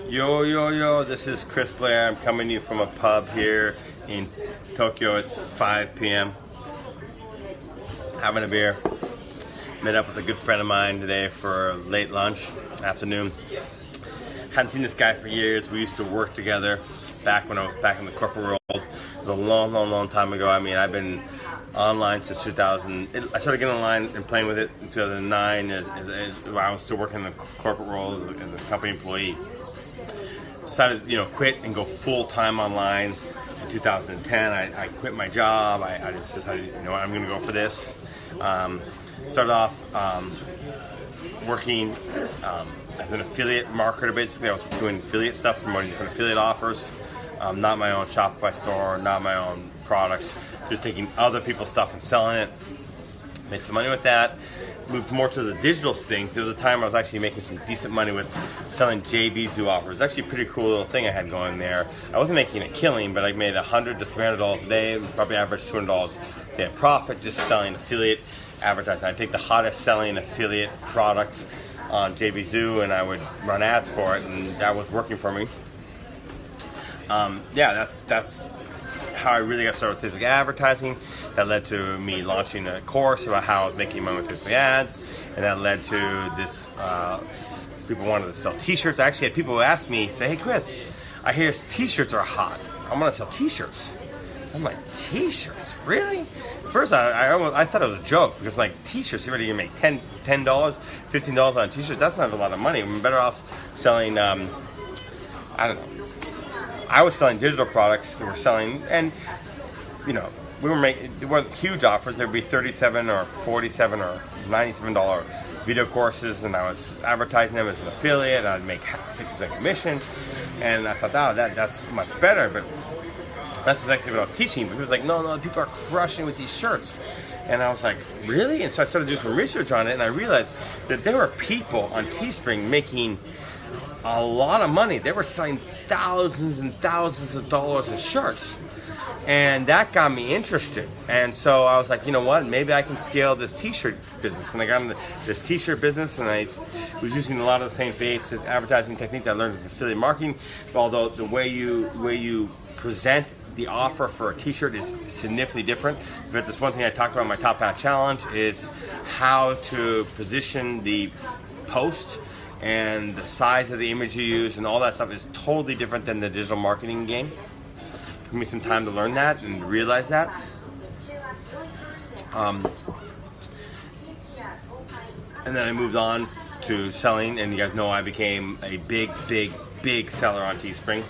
Yo, this is Chris Blair. I'm coming to you from a pub here in Tokyo. It's 5 p.m. Having a beer. Met up with a good friend of mine today for a late lunch, afternoon. Hadn't seen this guy for years. We used to work together back when I was back in the corporate world. It was a long time ago. I mean, I've been online since 2000. I started getting online and playing with it in 2009 as I was still working in the corporate world as a company employee. Decided, quit and go full-time online in 2010. I quit my job. I just decided, I'm going to go for this. Started off working as an affiliate marketer, basically. I was doing affiliate stuff, promoting different affiliate offers. Not my own Shopify store, not my own products, just taking other people's stuff and selling it. Made some money with that. Moved more to the digital things. There was a time I was actually making some decent money with selling JVZoo offers. It's actually a pretty cool little thing I had going there. I wasn't making a killing, but I made $100 to $300 a day. Probably average $200 a day of profit just selling affiliate advertising. I'd take the hottest selling affiliate product on JVZoo and I would run ads for it, and that was working for me. That's how I really got started with Facebook advertising. That led to me launching a course about how I was making money with Facebook ads, and that led to this. People wanted to sell T-shirts. I actually had people who asked me, say, "Hey, Chris, I hear T-shirts are hot. I'm gonna sell T-shirts." I'm like, T-shirts, really? First, I thought it was a joke because like T-shirts, you already make $10, $15 on a T-shirt. That's not a lot of money. I'm better off selling. I don't know. I was selling digital products that were selling, and we were making, there weren't huge offers. There'd be $37 or $47 or $97 video courses, and I was advertising them as an affiliate, and I'd make 50% commission, and I thought, that's much better, but that's exactly what I was teaching. But he was like, no, people are crushing with these shirts. And I was like, really? And so I started doing some research on it, and I realized that there were people on Teespring making a lot of money. They were selling thousands and thousands of dollars of shirts, and that got me interested. And so I was like, you know what, maybe I can scale this T-shirt business. And I got into this T-shirt business, and I was using a lot of the same basic advertising techniques I learned with affiliate marketing, although the way you present the offer for a T-shirt is significantly different. But this one thing I talk about in my Top Hat Challenge is how to position the post, and the size of the image you use and all that stuff is totally different than the digital marketing game. Took me some time to learn that and realize that. And then I moved on to selling, and you guys know I became a big seller on Teespring.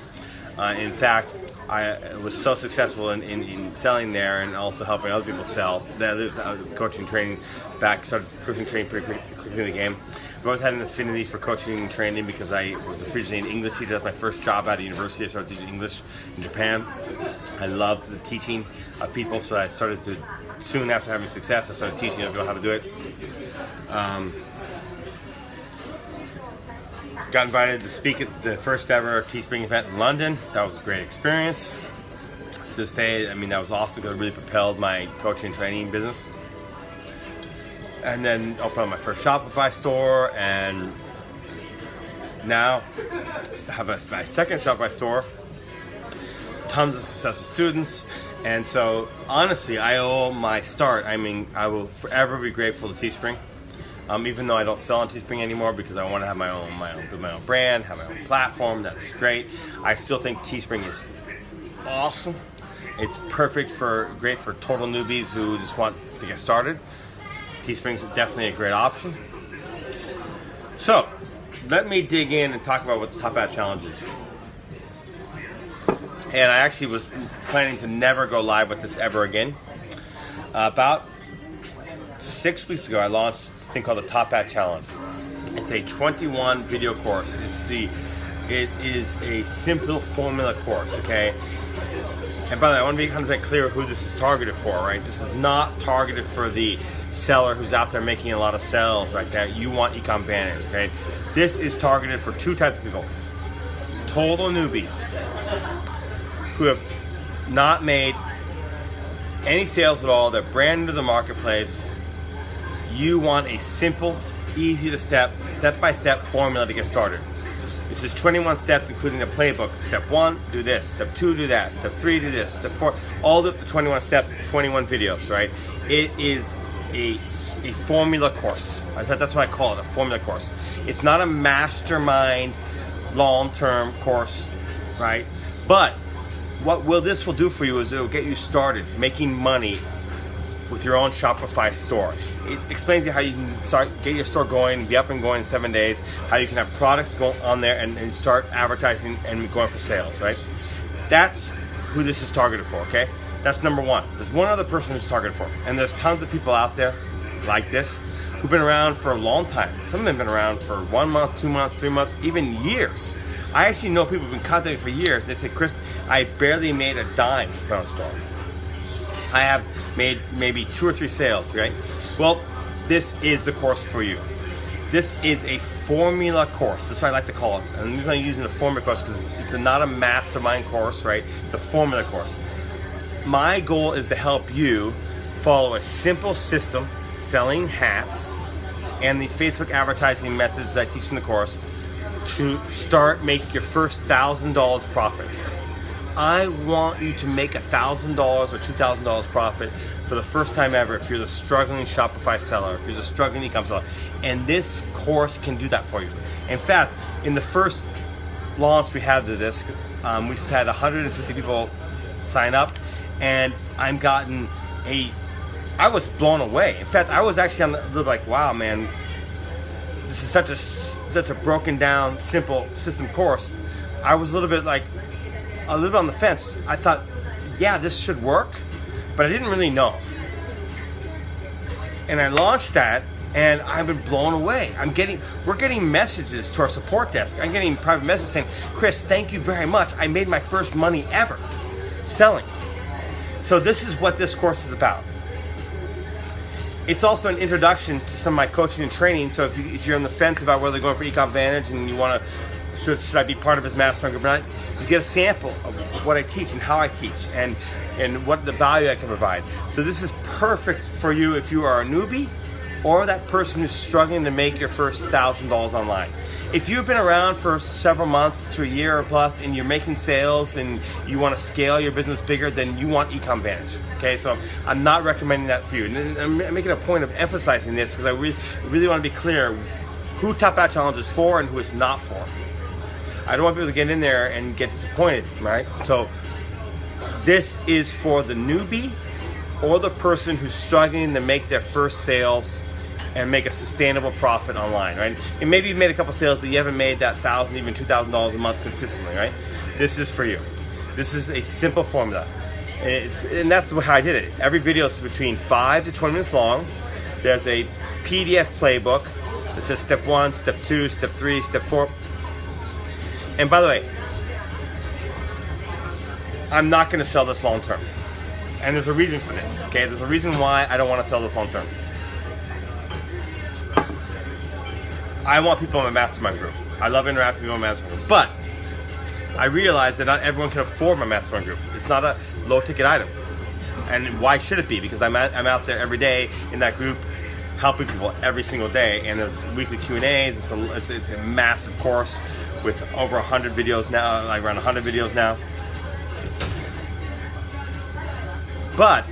In fact, I was so successful in selling there and also helping other people sell that I was coaching training back, started coaching training pretty quickly in the game. I both had an affinity for coaching and training because I was originally an English teacher. That's my first job out of university. I started teaching English in Japan. I loved the teaching of people, so I started to, soon after having success, I started teaching other people how to do it. Got invited to speak at the first ever Teespring event in London. That was a great experience. To this day, that was awesome because it really propelled my coaching and training business. And then opened up my first Shopify store, and now I have my second Shopify store. Tons of successful students, and so honestly, I owe my start. I will forever be grateful to Teespring. Even though I don't sell on Teespring anymore because I want to have my own brand, have my own platform. That's great. I still think Teespring is awesome. It's great for total newbies who just want to get started. Teespring's definitely a great option. So, let me dig in and talk about what the Top Hat Challenge is. And I actually was planning to never go live with this ever again. About 6 weeks ago, I launched a thing called the Top Hat Challenge. It's a 21 video course. It is a simple formula course, okay? And by the way, I want to be 100% clear who this is targeted for, right? This is not targeted for the seller who's out there making a lot of sales like that. You want Ecom Vantage, okay? This is targeted for two types of people. Total newbies who have not made any sales at all. They're brand new to the marketplace. You want a simple, easy to step-by-step formula to get started. This is 21 steps, including a playbook. Step 1, do this. Step 2, do that. Step 3, do this. Step 4, all the 21 steps, 21 videos, right? It is a formula course. That's what I call it, a formula course. It's not a mastermind long-term course, right? But what this will do for you is it will get you started making money with your own Shopify store. It explains to you how you can get your store going, be up and going in 7 days, how you can have products go on there and start advertising and going for sales, right? That's who this is targeted for, okay? That's number one. There's one other person who's targeted for, and there's tons of people out there like this who've been around for a long time. Some of them have been around for 1 month, 2 months, 3 months, even years. I actually know people who've been contacting me for years. They say, Chris, I barely made a dime from a store. I have made maybe 2 or 3 sales, right? Well, this is the course for you. This is a formula course. That's what I like to call it. And I'm using the formula course because it's not a mastermind course, right? It's a formula course. My goal is to help you follow a simple system, selling hats, and the Facebook advertising methods that I teach in the course to start make your first $1,000 profit. I want you to make $1,000 or $2,000 profit for the first time ever if you're the struggling Shopify seller, if you're the struggling e-com seller. And this course can do that for you. In fact, in the first launch we had to this, we had 150 people sign up, and I was blown away. In fact, I was actually on the like, wow, man, this is such a broken down, simple system course. I was a little bit on the fence. I thought, yeah, this should work, but I didn't really know. And I launched that, and I've been blown away. We're getting messages to our support desk. I'm getting private messages saying, Chris, thank you very much. I made my first money ever selling. So this is what this course is about. It's also an introduction to some of my coaching and training. So if you're on the fence about whether going for Ecom Vantage and you want to, should I be part of his mastermind group or not, you get a sample of what I teach and how I teach and what the value I can provide. So this is perfect for you if you are a newbie or that person who's struggling to make your first $1,000 online. If you've been around for several months to a year or plus and you're making sales and you want to scale your business bigger, then you want Ecom Vantage. Okay, so I'm not recommending that for you. And I'm making a point of emphasizing this because I really want to be clear who Top Out Challenge is for and who it's not for. I don't want people to get in there and get disappointed, right? So this is for the newbie or the person who's struggling to make their first sales and make a sustainable profit online, right? And maybe you've made a couple sales, but you haven't made that $1,000, even $2,000 a month consistently, right? This is for you. This is a simple formula. And that's how I did it. Every video is between 5 to 20 minutes long. There's a PDF playbook that says step 1, step 2, step 3, step 4. And by the way, I'm not going to sell this long term. And there's a reason for this, okay? There's a reason why I don't want to sell this long term. I want people in my mastermind group. I love interacting with people in my mastermind group. But I realize that not everyone can afford my mastermind group. It's not a low ticket item. And why should it be? Because I'm out there every day in that group helping people every single day. And there's weekly Q&As. It's a massive course with over 100 videos now, like around 100 videos now. But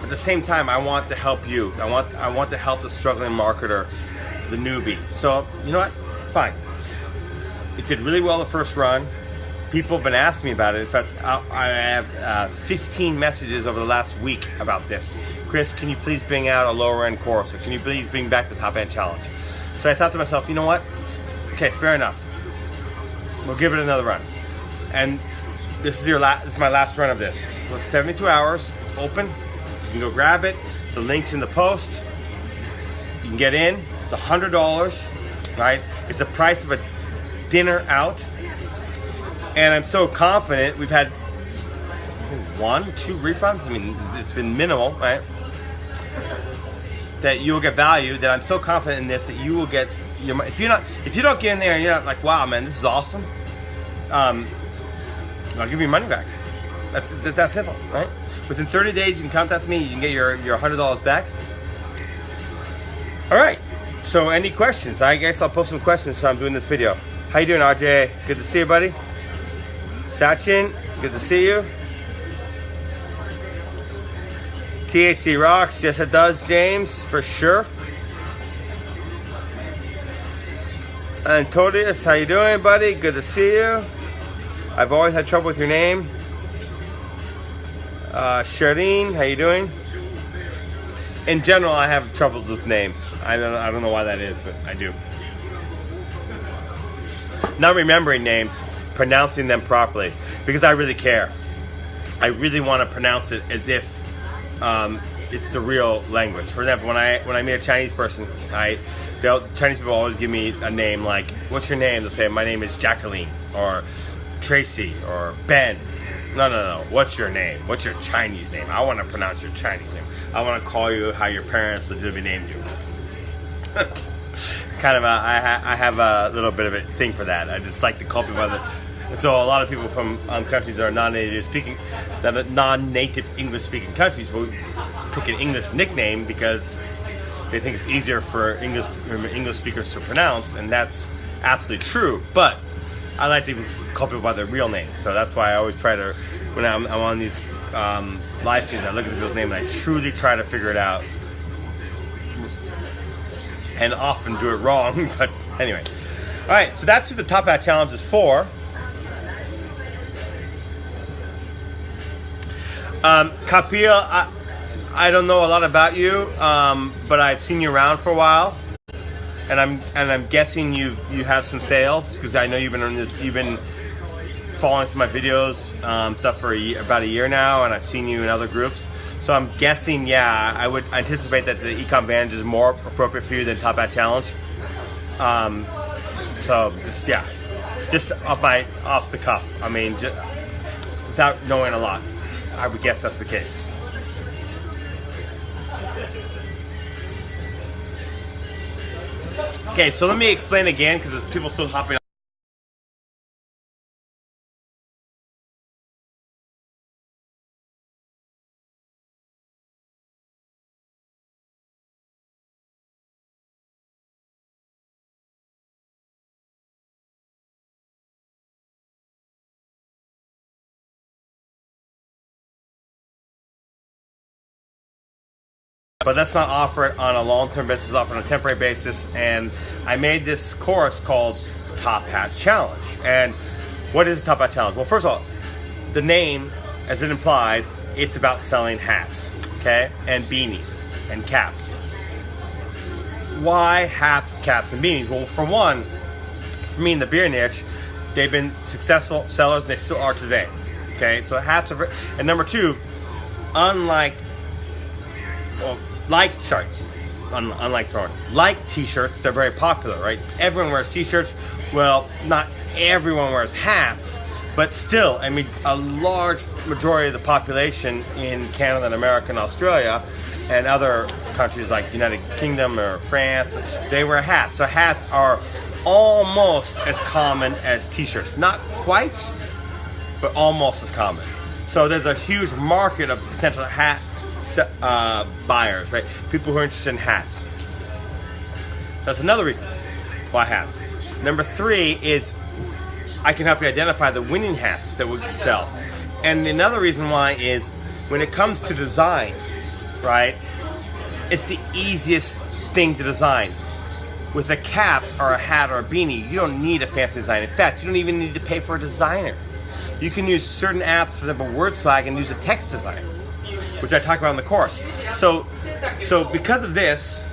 at the same time, I want to help you. I want to help the struggling marketer, the newbie. So, you know what? Fine. It did really well the first run. People have been asking me about it. In fact, I have 15 messages over the last week about this. Chris, can you please bring out a lower end course? Or can you please bring back the Top End Challenge? So I thought to myself, you know what? Okay, fair enough. We'll give it another run. And this is my last run of this. So it's 72 hours. It's open. You can go grab it. The link's in the post. You can get in. It's $100, right? It's the price of a dinner out. And I'm so confident. We've had 1, 2 refunds. I mean, it's been minimal, right? That you'll get value. That I'm so confident in this that you will get your money. If you don't get in there and you're not like, wow, man, this is awesome. I'll give you your money back. That's that simple, right? Within 30 days, you can contact me. You can get your $100 back. All right. So any questions? I guess I'll post some questions so I'm doing this video. How you doing, RJ? Good to see you, buddy. Sachin, good to see you. THC rocks. Yes, it does, James, for sure. Antonius, how you doing, buddy? Good to see you. I've always had trouble with your name. Shireen, how you doing? In general, I have troubles with names. I don't know why that is, but I do. Not remembering names, pronouncing them properly, because I really care. I really want to pronounce it as if it's the real language. For example, when I meet a Chinese person, Chinese people always give me a name like, "What's your name?" They'll say, "My name is Jacqueline," or Tracy, or Ben. No. What's your name? What's your Chinese name? I want to pronounce your Chinese name. I want to call you how your parents legitimately named you. It's kind of I have a little bit of a thing for that. I just like to call people by the. And so a lot of people from countries that are non-native English-speaking countries will pick an English nickname because they think it's easier for English speakers to pronounce, and that's absolutely true. But I like to call people by their real name, so that's why I always try to, when I'm on these live streams, I look at people's name and I truly try to figure it out, and often do it wrong. But anyway, all right. So that's who the Top Hat Challenge is for. Kapil, I don't know a lot about you, but I've seen you around for a while. And I'm guessing you have some sales, because I know you've been following some of my videos stuff for about a year now, and I've seen you in other groups. So I'm guessing, yeah, I would anticipate that the Ecom Vantage is more appropriate for you than Top Hat Challenge. So just off the cuff. I mean, just, without knowing a lot, I would guess that's the case. Okay, so let me explain again, because there's people still hopping on. But let's not offer it on a long-term basis, offer it on a temporary basis. And I made this course called Top Hat Challenge. And what is the Top Hat Challenge? Well, first of all, the name, as it implies, it's about selling hats, okay? And beanies and caps. Why hats, caps, and beanies? Well, for one, for me in the beer niche, they've been successful sellers and they still are today, okay? So hats are, and number two, unlike t-shirts, they're very popular, right? Everyone wears t-shirts. Well, not everyone wears hats, but still, I mean, a large majority of the population in Canada and America and Australia and other countries like United Kingdom or France, they wear hats. So hats are almost as common as t-shirts. Not quite, but almost as common. So there's a huge market of potential hat buyers, right? People who are interested in hats. That's another reason why hats. Number three is I can help you identify the winning hats that we sell. And another reason why is when it comes to design, right? It's the easiest thing to design. With a cap or a hat or a beanie, you don't need a fancy design. In fact, you don't even need to pay for a designer. You can use certain apps, for example, WordSwag, and use a text design, which I talk about in the course. So because of this,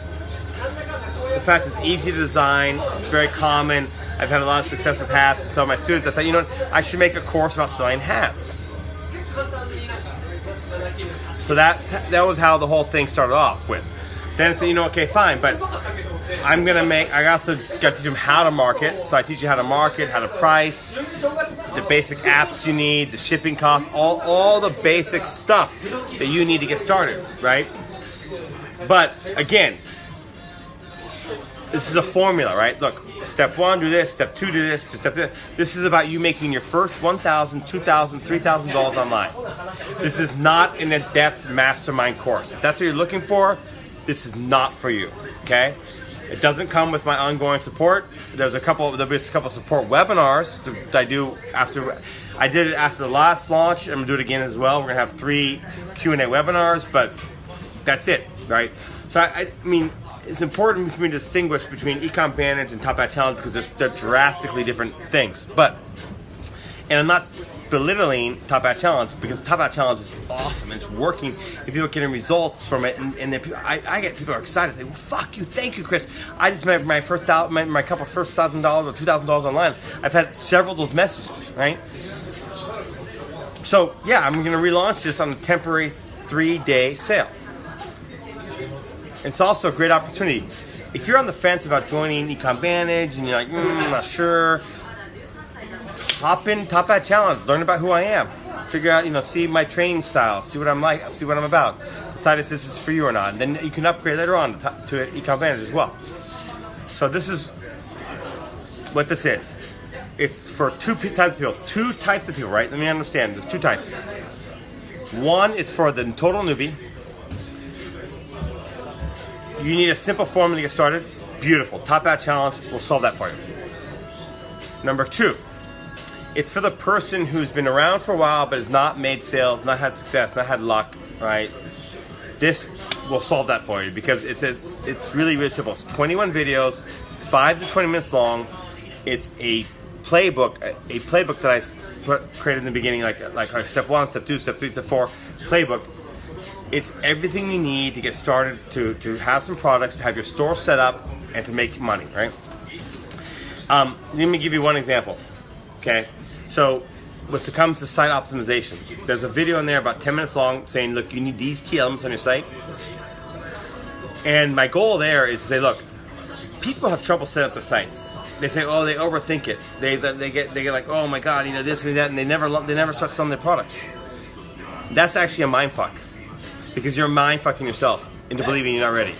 the fact it's easy to design, it's very common, I've had a lot of success with hats, and so my students, I thought, you know what, I should make a course about selling hats. So that was how the whole thing started off with. Then I said, you know, okay, fine, but I also got to teach them how to market. So I teach you how to market, how to price, the basic apps you need, the shipping costs, all the basic stuff that you need to get started, right? But again, this is a formula, right? Look, step one, do this, step two, do this, step three. This is about you making your first $1,000, $2,000, $3,000 online. This is not an in-depth mastermind course. If that's what you're looking for, this is not for you, okay? It doesn't come with my ongoing support. There'll be a couple support webinars that I do after. I did it after the last launch. I'm gonna do it again as well. We're gonna have 3 Q&A webinars, but that's it, right? So I mean, it's important for me to distinguish between Ecom Vantage and Top Hat Challenge because they're drastically different things. And I'm not belittling Top Hat Challenge because Top Hat Challenge is awesome. It's working, and people are getting results from it. And then I get people are excited. They say, well, "Fuck you, thank you, Chris. I just made my first $1,000 or $2,000 online. I've had several of those messages, right?" So yeah, I'm going to relaunch this on a temporary 3-day sale. It's also a great opportunity. If you're on the fence about joining Ecom Vantage and you're like, I'm not sure, hop in Top Hat Challenge, learn about who I am, figure out, see my training style, see what I'm like, see what I'm about, decide if this is for you or not, and then you can upgrade later on to Ecom Vantage as well. So this is what this is. It's for two types of people, right? Let me understand. There's 2 types. One is for the total newbie. You need a simple formula to get started. Beautiful. Top Hat Challenge will solve that for you. Number 2, it's for the person who's been around for a while but has not made sales, not had success, not had luck, right? This will solve that for you because it's really, really simple. It's 21 videos, 5 to 20 minutes long. It's a playbook that I created in the beginning, like step 1, step 2, step 3, step 4 playbook. It's everything you need to get started to have some products, to have your store set up, and to make money, right? Let me give you one example, okay? So when it comes to site optimization, there's a video in there about 10 minutes long saying, look, you need these key elements on your site. And my goal there is to say, look, people have trouble setting up their sites. They say, oh, they overthink it. They get like, oh my God, this and that, and they never start selling their products. That's actually a mind fuck, because you're mind fucking yourself into believing you're not ready.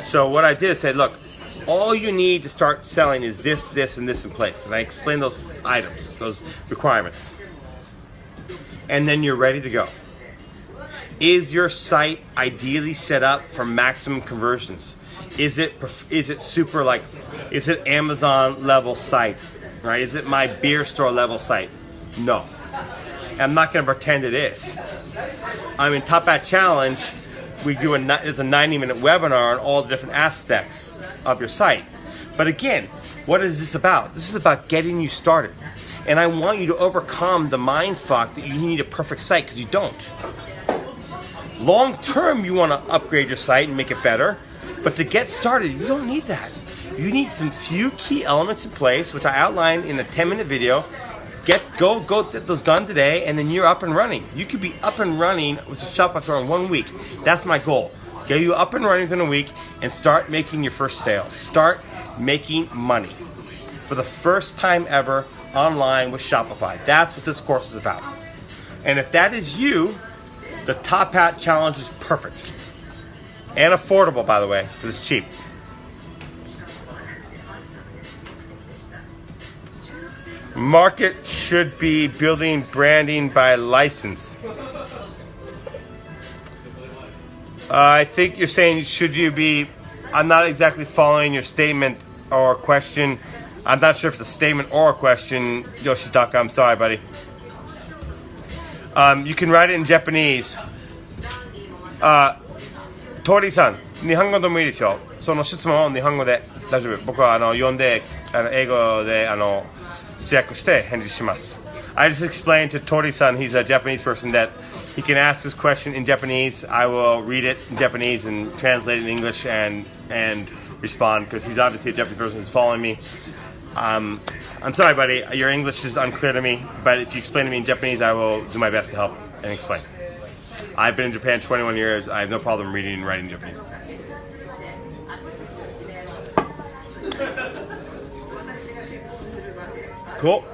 So what I did is say, look, all you need to start selling is this, this, and this in place. And I explained those items, those requirements. And then you're ready to go. Is your site ideally set up for maximum conversions? Is it super is it Amazon level site, right? Is it my beer store level site? No. I'm not going to pretend it is. I mean, Top Hat Challenge, it's a 90-minute webinar on all the different aspects of your site. But again, what is this about? This is about getting you started. And I want you to overcome the mind fuck that you need a perfect site, because you don't. Long term, you want to upgrade your site and make it better. But to get started, you don't need that. You need some few key elements in place, which I outlined in a 10-minute video. Go get those done today, and then you're up and running. You could be up and running with a Shopify store in 1 week. That's my goal. Get you up and running within a week and start making your first sale. Start making money for the first time ever online with Shopify. That's what this course is about. And if that is you, the Top Hat Challenge is perfect. And affordable, by the way, because it's cheap. Market should be building branding by license. I think you're saying, should you be... I'm not exactly following your statement or question. I'm not sure if it's a statement or a question, Yoshitaka. I'm sorry, buddy. You can write it in Japanese. Tori-san, 日本語でもいいですよ。その質問を日本語で大丈夫。僕は読んで英語で通訳して返事します。I just explained to Tori-san, he's a Japanese person, that he can ask his question in Japanese. I will read it in Japanese and translate it in English and respond, because he's obviously a Japanese person who's following me. I'm sorry, buddy. Your English is unclear to me, but if you explain to me in Japanese, I will do my best to help and explain. I've been in Japan 21 years. I have no problem reading and writing Japanese. Cool.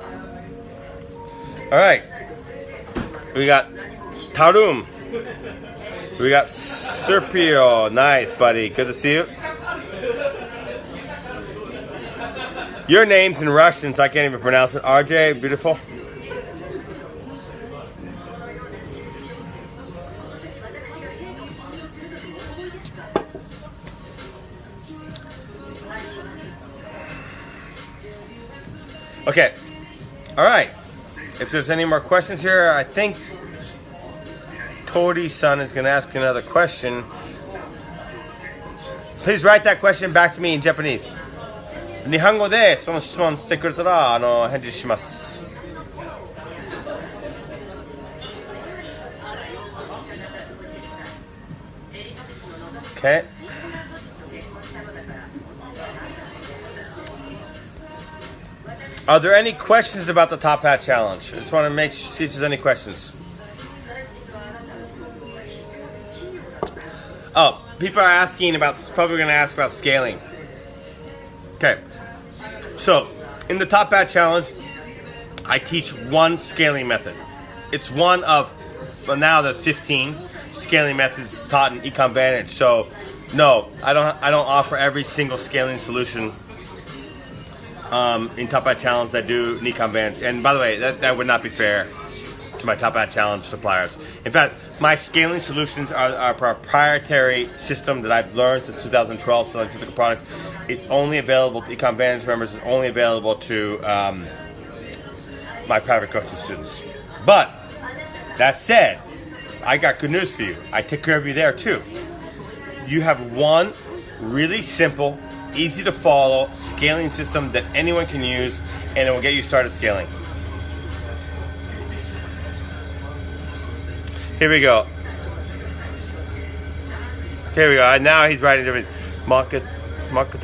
All right. We got Tarum. We got Serpio. Nice, buddy. Good to see you. Your name's in Russian, so I can't even pronounce it. RJ, beautiful. Okay. All right. If there's any more questions here, I think Tori-san is going to ask another question. Please write that question back to me in Japanese. 日本語でその質問してくれたら返事します。Okay. Are there any questions about the Top Hat Challenge? I just want to see if there's any questions. Oh, people are asking about, probably going to ask about scaling. Okay. So, in the Top Hat Challenge, I teach one scaling method. It's one of, well, now there's 15 scaling methods taught in Ecom Vantage. So, no, I don't offer every single scaling solution in Top Hat Challenge that do Ecom Vantage. And by the way, that would not be fair to my Top Hat Challenge suppliers. In fact, my scaling solutions are a proprietary system that I've learned since 2012, selling physical products. It's only available to Ecom Vantage members. It's only available to my private coaching students. But that said, I got good news for you. I take care of you there too. You have one really simple, easy to follow scaling system that anyone can use, and it will get you started scaling. Here we go. Here we go. Now he's writing different market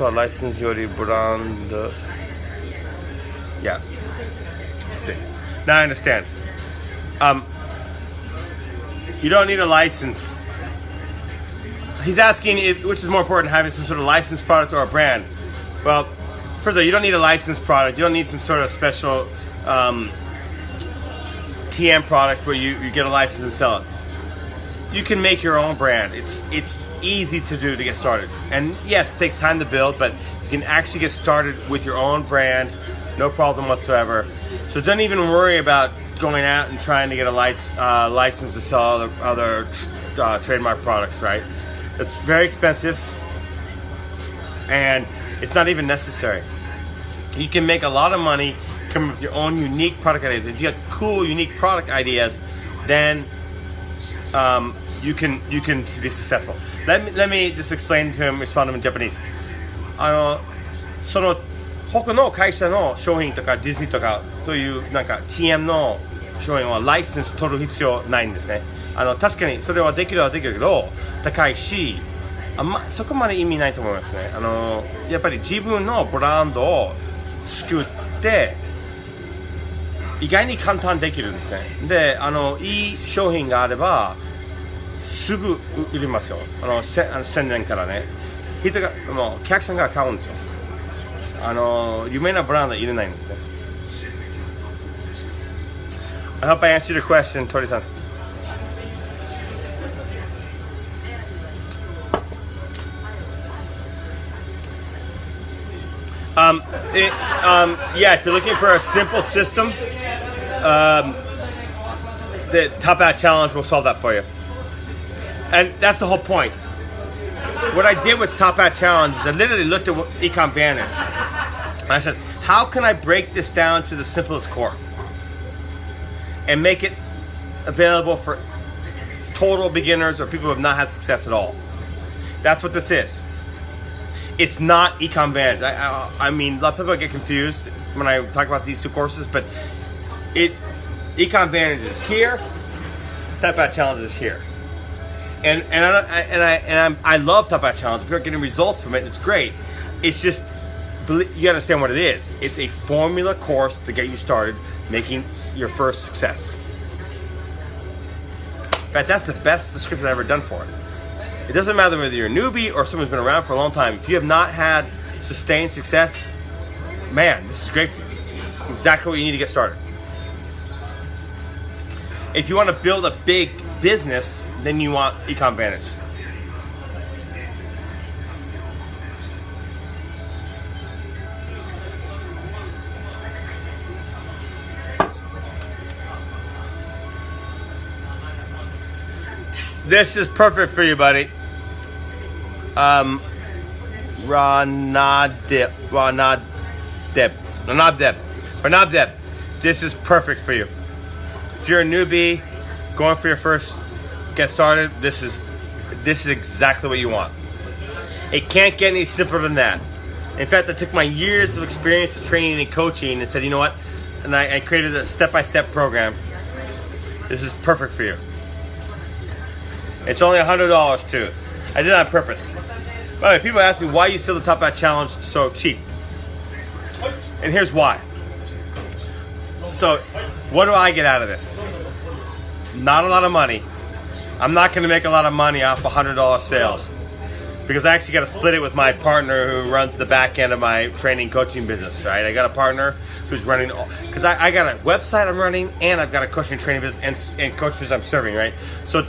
or license your brand. Yeah. See. Now I understand. You don't need a license. He's asking which is more important, having some sort of licensed product or a brand. Well, first of all, you don't need a licensed product. You don't need some sort of special TM product where you get a license and sell it. You can make your own brand. It's easy to do to get started. And yes, it takes time to build, but you can actually get started with your own brand, no problem whatsoever. So don't even worry about going out and trying to get a license to sell other trademark products, right? It's very expensive, and it's not even necessary. You can make a lot of money coming with your own unique product ideas. If you have cool, unique product ideas, then you can be successful. Let me just explain to him, respond to him in Japanese. その他の会社の商品とかディズニーとかそういうなんか TM の商品はライセンス取る必要ないんですね。確かにそれはできるけど高いし、そこまで意味ないと思いますね。やっぱり自分のブランドを作って意外に簡単できるんですね。で、いい商品があればすぐ売りますよ。宣伝からね、人がもうお客さんが買うんですよ。有名なブランド入れないんですね。I hope I answered your question, Tori-san. Yeah, if you're looking for a simple system, the Top Hat Challenge will solve that for you. And that's the whole point. What I did with Top Hat Challenge is I literally looked at Ecom Vantage. And I said, how can I break this down to the simplest core? And make it available for total beginners or people who have not had success at all. That's what this is. It's not Ecom Vantage. I mean, a lot of people get confused when I talk about these two courses, but Ecom Vantage is here, Top Hat Challenge is here. And I love Top Hat Challenge. People are getting results from it, and it's great. It's just, you understand what it is. It's a formula course to get you started making your first success. In fact, that's the best description I've ever done for it. It doesn't matter whether you're a newbie or someone who's been around for a long time. If you have not had sustained success, man, this is great for you. Exactly what you need to get started. If you want to build a big business, then you want Ecom Vantage. This is perfect for you, buddy. Ranadeb. My But not Deb, this is perfect for you. If you're a newbie, going for your first get started, this is exactly what you want. It can't get any simpler than that. In fact, I took my years of experience of training and coaching and said, you know what? And I created a step-by-step program. This is perfect for you. It's only $100 too. I did it on purpose. By the way, people ask me why you sell the Top Hat Challenge so cheap. And here's why. So, what do I get out of this? Not a lot of money. I'm not going to make a lot of money off $100 sales because I actually got to split it with my partner who runs the back end of my training coaching business, right? I got a partner who's running, because I got a website I'm running and I've got a coaching training business and coaches I'm serving, right? So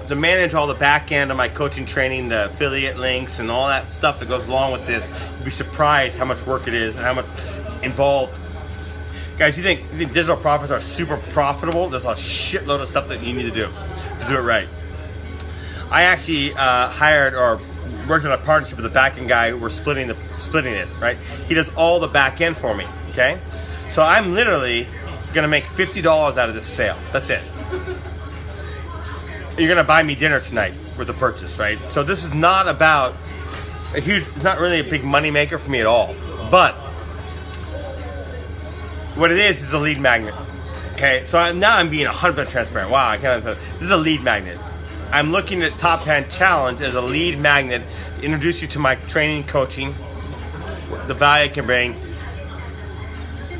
to manage all the back end of my coaching training, the affiliate links and all that stuff that goes along with this, you'd be surprised how much work it is and how much involved. Guys, you think digital profits are super profitable? There's a shitload of stuff that you need to do it right. I actually hired or worked on a partnership with a back-end guy. We're splitting it, right? He does all the back-end for me, okay? So I'm literally gonna make $50 out of this sale. That's it. You're gonna buy me dinner tonight with the purchase, right? So this is not about it's not really a big money maker for me at all. But what it is a lead magnet. Okay, so now I'm being 100% transparent. Wow, I can't. This is a lead magnet. I'm looking at Top Hat Challenge as a lead magnet to introduce you to my training, coaching, the value it can bring,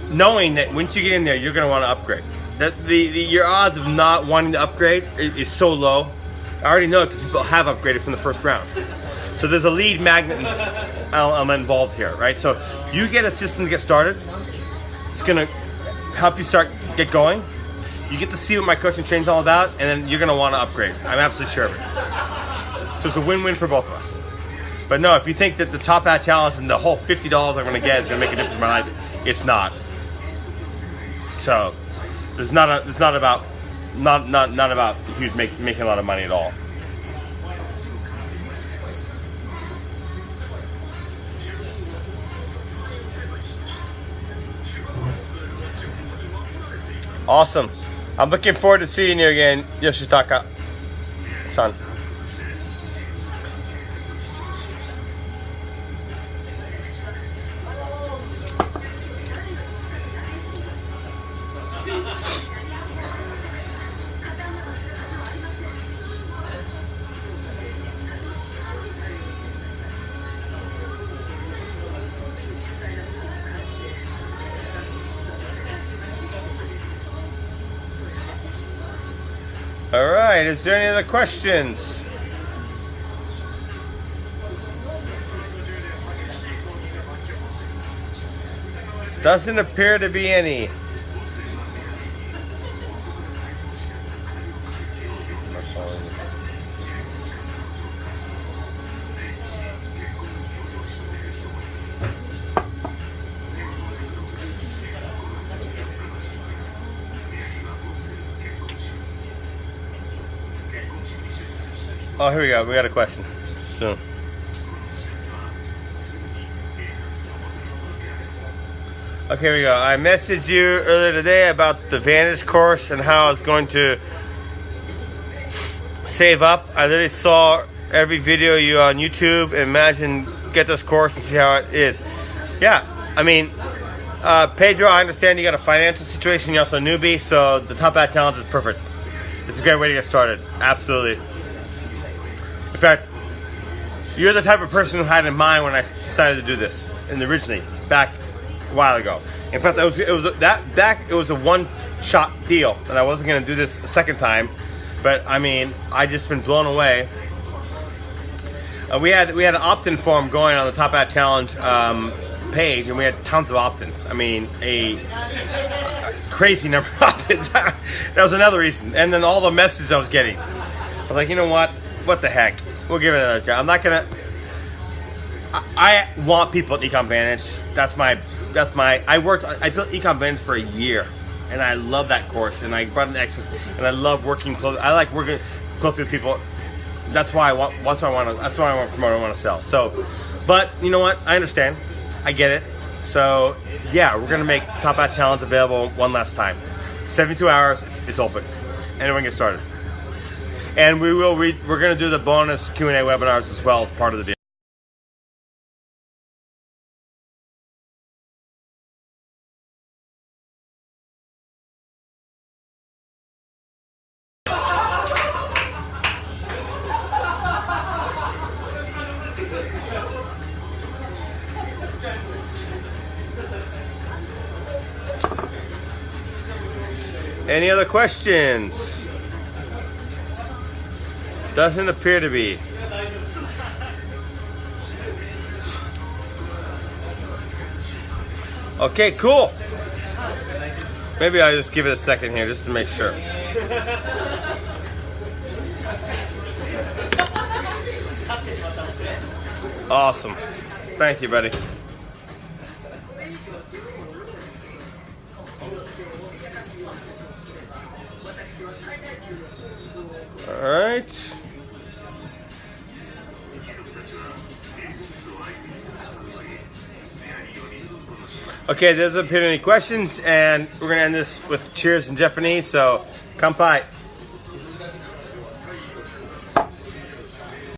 knowing that once you get in there, you're going to want to upgrade. That your odds of not wanting to upgrade is so low. I already know it because people have upgraded from the first round. So there's a lead magnet element involved here, right? So you get a system to get started. It's going to help you get going. You get to see what my coaching training is all about, and then you're going to want to upgrade. I'm absolutely sure of it. So it's a win-win for both of us. But no, if you think that the Top Hat Challenge and the whole $50 I'm going to get is going to make a difference in my life, it's not. So it's not about huge making a lot of money at all. Awesome. I'm looking forward to seeing you again, Yoshitaka-san. All right, is there any other questions? Doesn't appear to be any. Oh, here we go. We got a question. So, okay, here we go. I messaged you earlier today about the Vantage course and how I was going to save up. I literally saw every video you on YouTube. Imagine get this course and see how it is. Yeah, I mean, Pedro, I understand you got a financial situation. You're also a newbie, so the Top Hat Challenge is perfect. It's a great way to get started. Absolutely. In fact, you're the type of person who had in mind when I decided to do this, and originally back a while ago. In fact, it was a one-shot deal, and I wasn't going to do this a second time. But I mean, I just been blown away. We had an opt-in form going on the Top Hat Challenge page, and we had tons of opt-ins. I mean, a crazy number of opt-ins. That was another reason. And then all the messages I was getting, I was like, you know what? What the heck? We'll give it another try. I'm not gonna. I want people at Ecom Vantage. I built Ecom Vantage for a year, and I love that course. And I brought in experts, and I love working close. I like working close with people. That's why I want to promote. I want to sell. So, but you know what? I understand. I get it. So yeah, we're gonna make Top Hat Challenge available one last time. 72 hours, it's open. Anyone get started. And we're gonna do the bonus Q&A webinars as well as part of the deal. Any other questions? Doesn't appear to be. Okay, cool. Maybe I'll just give it a second here just to make sure. Awesome. Thank you, buddy. All right. Okay, there doesn't appear any questions, and we're gonna end this with cheers in Japanese. So, kanpai.